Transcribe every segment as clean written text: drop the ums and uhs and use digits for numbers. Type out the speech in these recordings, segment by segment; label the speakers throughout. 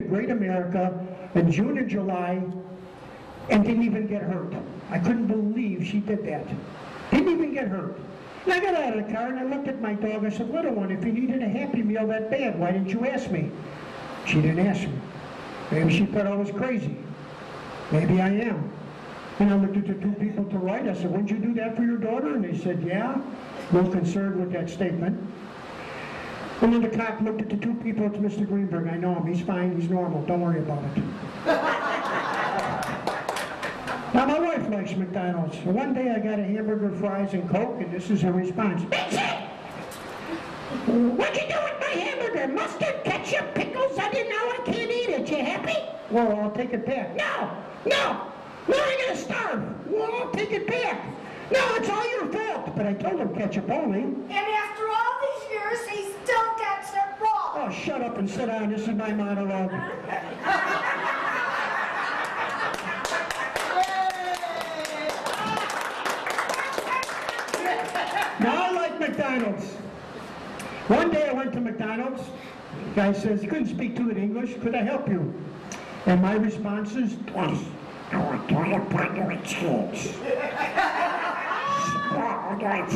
Speaker 1: Great America in June and July and didn't even get hurt. I couldn't believe she did that. Didn't even get hurt. And I got out of the car and I looked at my dog. I said, little one, if you needed a Happy Meal that bad, why didn't you ask me? She didn't ask me. Maybe she thought I was crazy. Maybe I am. And I looked at the two people to the right. I said, wouldn't you do that for your daughter? And they said, yeah. A little concerned with that statement. And then the cop looked at the two people. It's Mr. Greenberg. I know him. He's fine. He's normal. Don't worry about it. Now, my wife likes McDonald's. So one day I got a hamburger, fries, and Coke, and this is her response. Mitch! What'd you do with my hamburger? Mustard, ketchup, pickles? I didn't know I can't eat it. You happy? Well, I'll take it back. No! No! No, I'm going to starve. Well, I'll take it back. No, it's all your fault. But I told him ketchup only.
Speaker 2: And after all these years, he still gets it wrong.
Speaker 1: Oh, shut up and sit down. This is my monologue. Now I like McDonald's. One day I went to McDonald's. The guy says, you couldn't speak to it English. Could I help you? And my response is, yes. I want to bundle of cheese. Small fries.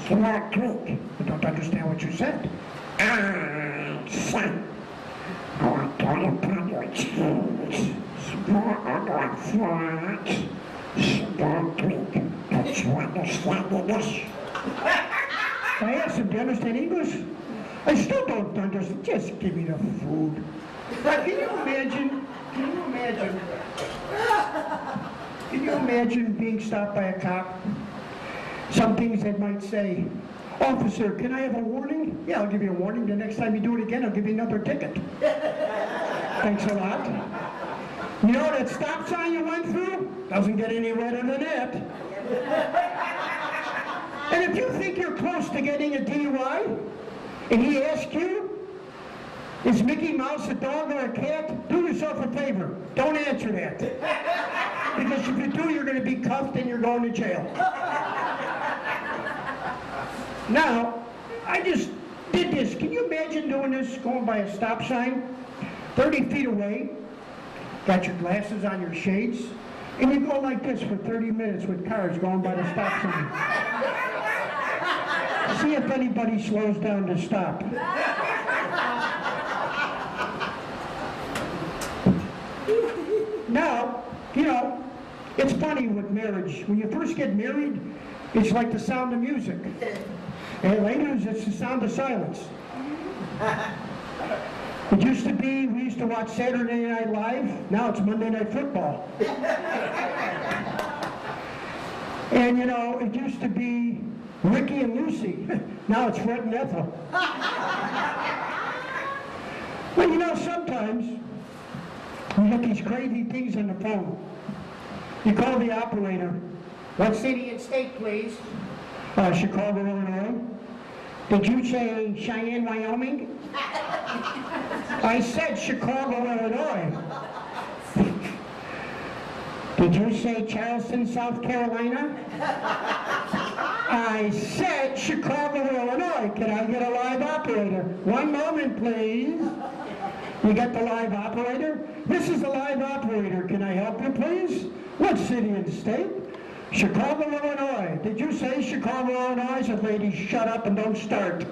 Speaker 1: Small drink. I don't understand what you said. Son. I want to bundle of cheese. Small fries. Small drink. Don't you understand English? I asked him, do you understand English? I still don't understand. Just give me the food. But can you imagine being stopped by a cop? Some things that might say, officer, can I have a warning? Yeah, I'll give you a warning. The next time you do it again, I'll give you another ticket. Thanks a lot. You know that stop sign you went through? Doesn't get any redder than that. And if you think you're close to getting a DUI, and he asks you, is Mickey Mouse a dog or a cat? Do yourself a favor. Don't answer that. Because if you do, you're going to be cuffed and you're going to jail. Now, I just did this. Can you imagine doing this, going by a stop sign, 30 feet away, got your glasses on, your shades, and you go like this for 30 minutes with cars going by the stop sign. See if anybody slows down to stop. Now, you know, it's funny with marriage. When you first get married, it's like the sound of music. And later, it's the sound of silence. It used to be, we used to watch Saturday Night Live. Now it's Monday Night Football. And, you know, it used to be Ricky and Lucy. Now it's Fred and Ethel. Well, you know, sometimes you get these crazy things on the phone. You call the operator. What city and state, please? Chicago, Illinois. Did you say Cheyenne, Wyoming? I said Chicago, Illinois. Did you say Charleston, South Carolina? I said Chicago, Illinois. Can I get a live operator? One moment, please. You got the live operator? This is the live operator. Can I help you, please? What city and state? Chicago, Illinois. Did you say Chicago, Illinois? I said, lady, shut up and don't start.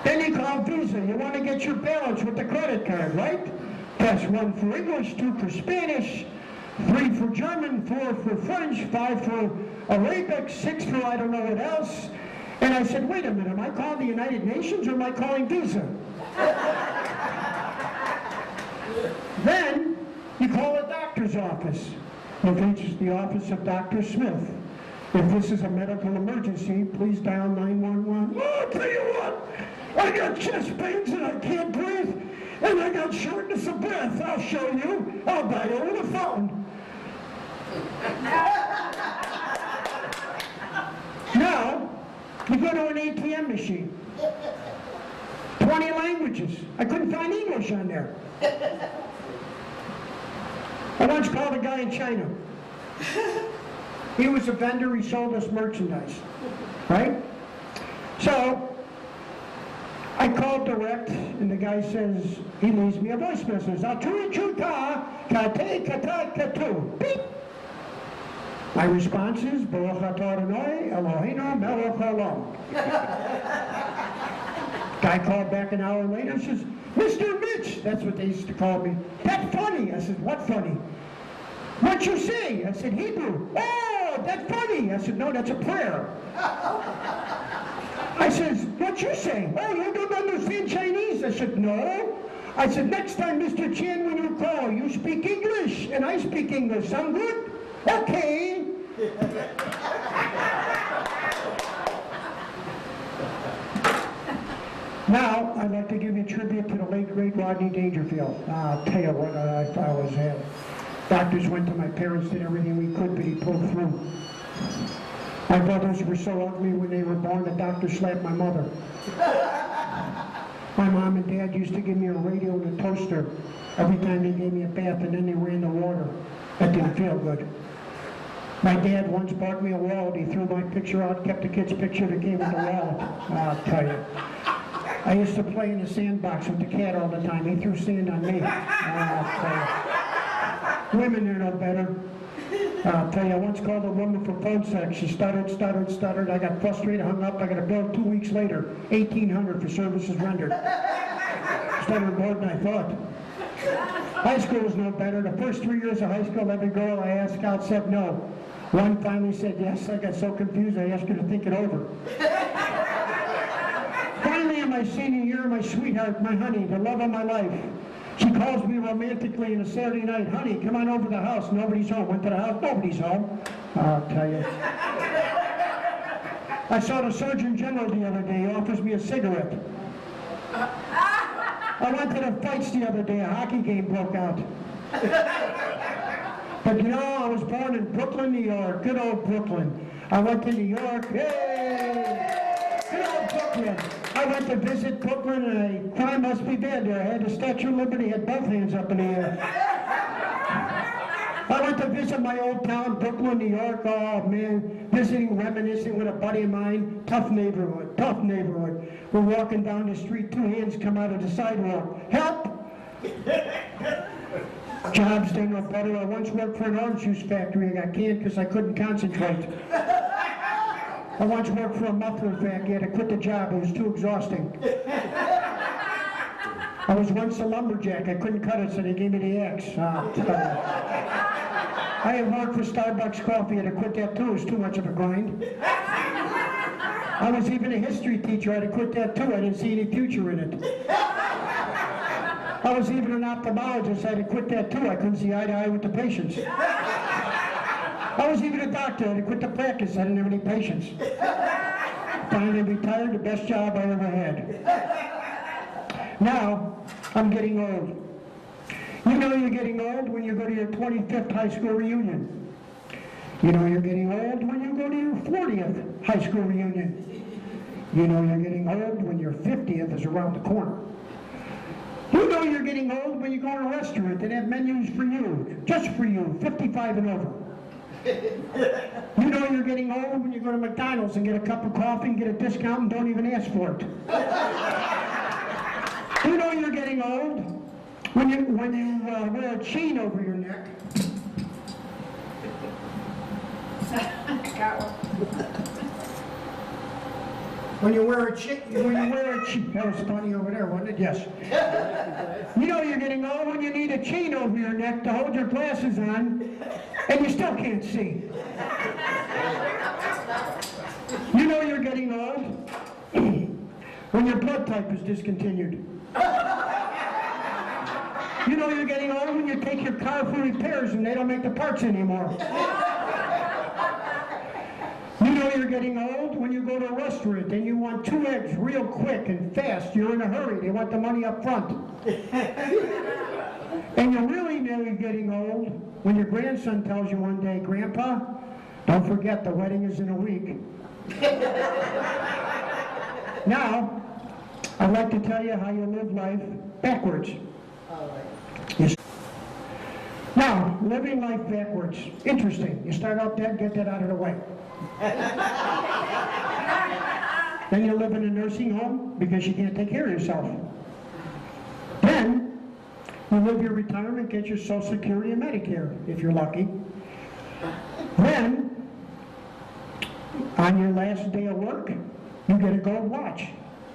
Speaker 1: Then you call Visa. You want to get your balance with the credit card, right? Press 1 for English, 2 for Spanish, 3 for German, 4 for French, 5 for Arabic, 6 for I don't know what else. And I said, wait a minute, am I calling the United Nations or am I calling Visa? Then you call a doctor's office. If it's the office of Dr. Smith. If this is a medical emergency, please dial 911. Oh, I'll tell you what, I got chest pains and I can't breathe, and I got shortness of breath. I'll show you. I'll dial over the phone. Now, you go to an ATM machine. 20 languages. I couldn't find English on there. I once called a guy in China. He was a vendor, he sold us merchandise, right? So I called direct, and guy says, he leaves me a voice message. Beep. My response is, Baruch atah Adonai Eloheinu melech haolam. Guy called back an hour later and says, Mr. Mitch, that's what they used to call me. That's funny. I said, what funny? What you say? I said, Hebrew. Oh, that's funny. I said, no, that's a prayer. I said, what you say? Oh, you don't understand Chinese? I said, no. I said, next time, Mr. Chan, when you call, you speak English, and I speak English. Sound good? Okay. Now, I'd like to give you tribute to the late, great Rodney Dangerfield. I'll tell you what I thought was it. Doctors went to my parents, did everything we could, but he pulled through. My brothers were so ugly when they were born, the doctor slapped my mother. My mom and dad used to give me a radio and a toaster every time they gave me a bath, and then they ran the water. That didn't feel good. My dad once bought me a wallet. He threw my picture out, kept the kid's picture that came with the wallet. I'll tell you. I used to play in the sandbox with the cat all the time. He threw sand on me. Women are no better. I'll tell you, I once called a woman for phone sex. She stuttered. I got frustrated, hung up. I got a bill 2 weeks later, $1,800 for services rendered. Stuttered more than I thought. High school was no better. The first 3 years of high school, every girl I asked out said no. One finally said yes. I got so confused, I asked her to think it over. Finally, in my senior year, my sweetheart, my honey, the love of my life, she calls me romantically on a Saturday night, honey, come on over to the house. Nobody's home. Went to the house, nobody's home. I'll tell you. I saw the Surgeon General the other day. He offers me a cigarette. I went to the fights the other day. A hockey game broke out. But you know, I was born in Brooklyn, New York. Good old Brooklyn. I went to New York. Hey! Good old Brooklyn. I went to visit Brooklyn, and crime must be bad there. I had the Statue of Liberty, had both hands up in the air. I went to visit my old town, Brooklyn, New York. Oh, man, visiting, reminiscing with a buddy of mine. Tough neighborhood. We're walking down the street, 2 hands come out of the sidewalk. Help! Jobs done no better. I once worked for an orange juice factory. I got canned because I couldn't concentrate. I once worked for a muffler factory. I had to quit the job. It was too exhausting. I was once a lumberjack. I couldn't cut it, so they gave me the axe. I had worked for Starbucks coffee. I had to quit that too. It was too much of a grind. I was even a history teacher. I had to quit that too. I didn't see any future in it. I was even an ophthalmologist. I had to quit that too. I couldn't see eye to eye with the patients. I was even a doctor. I had to quit the practice. I didn't have any patience. Finally retired, the best job I ever had. Now, I'm getting old. You know you're getting old when you go to your 25th high school reunion. You know you're getting old when you go to your 40th high school reunion. You know you're getting old when your 50th is around the corner. You know you're getting old when you go to a restaurant and have menus for you, just for you, 55 and over. You know you're getting old when you go to McDonald's and get a cup of coffee and get a discount and don't even ask for it. You know you're getting old when you wear a chain over your neck.
Speaker 2: Got one.
Speaker 1: When you wear a chain, that was funny over there, wasn't it? Yes. You know you're getting old when you need a chain over your neck to hold your glasses on, and you still can't see. You know you're getting old when your blood type is discontinued. You know you're getting old when you take your car for repairs and they don't make the parts anymore. You know you're getting old when you go to a restaurant and you want 2 eggs real quick and fast. You're in a hurry. They want the money up front. And you really know you're getting old when your grandson tells you one day, Grandpa, don't forget the wedding is in a week. Now, I'd like to tell you how you live life backwards. Yes. Now, living life backwards. Interesting. You start out dead, get that out of the way. Then you live in a nursing home because you can't take care of yourself. You live your retirement, get your Social Security and Medicare, if you're lucky. Then, on your last day of work, you get a gold watch.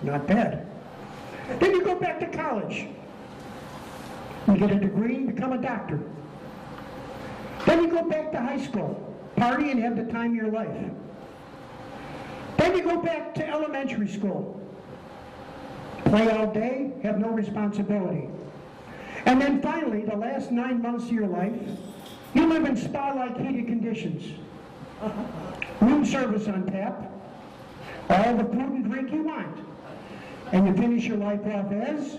Speaker 1: Not bad. Then you go back to college. You get a degree and become a doctor. Then you go back to high school, party and have the time of your life. Then you go back to elementary school. Play all day, have no responsibility. And then finally, the last 9 months of your life, you live in spa-like heated conditions. Room service on tap, all the food and drink you want. And you finish your life off as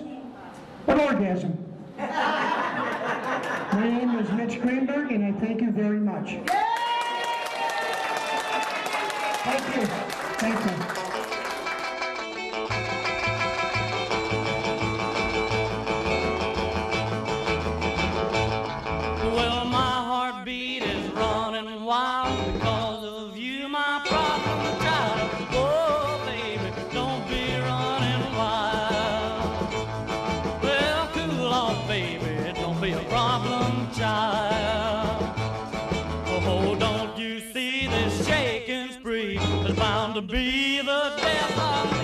Speaker 1: an orgasm. My name is Mitch Greenberg, and I thank you very much. Thank you. Thank you.
Speaker 3: Well, my heartbeat is running wild because of you, my problem child. Oh, baby, don't be running wild. Well, cool off, baby, don't be a problem child. Oh, don't you see this shaking spree is bound to be the death of me?